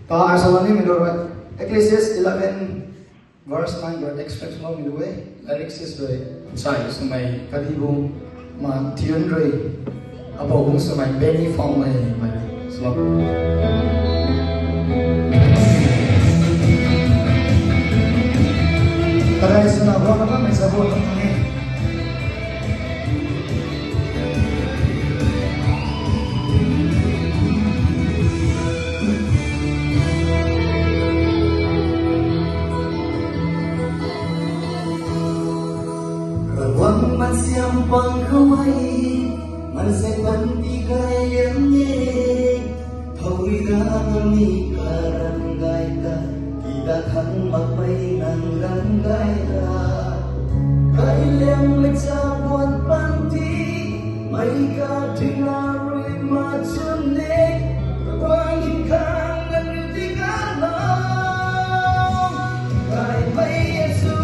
Paasawani midor Ecclesiastes 11 verse 9 God expects no midway lyrics is way sai sumai kadibung ma tion roi abong sumai Benny Fong mai slot Tarai suna gua apa mai sabon ni Wang man siam pang kawai man sai pan ti gai yam ye thawi da ni karan gai da kita thang mak mai nan ran gai da kai lem lek sa buat pan ti mai ka thina rui ma chun ne wang in kang nan ti ka la kai mai yesu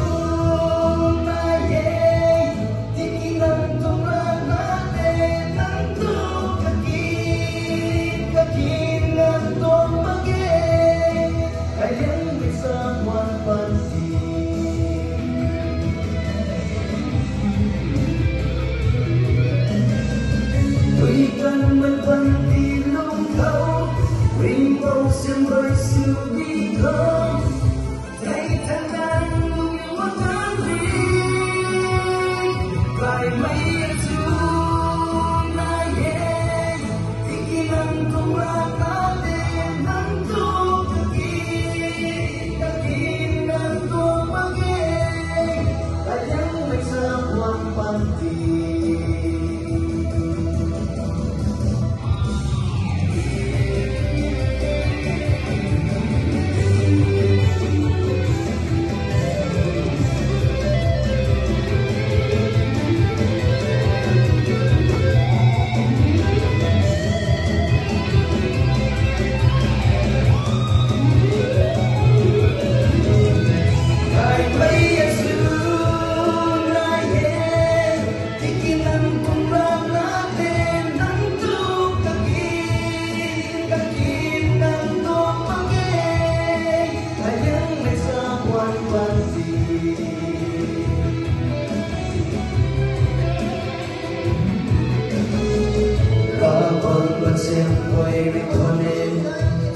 xem quay với con em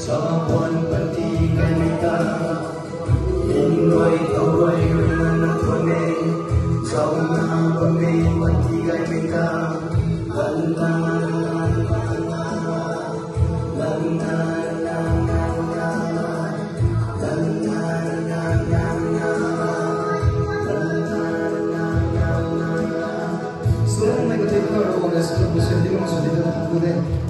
cho con phần thi ngày mình ta nhìn người tàu quay với mình con em trong năm con đi phần thi ngày mình ta lần ta lần Selain mereka tidak tahu orang yang sudah bersedia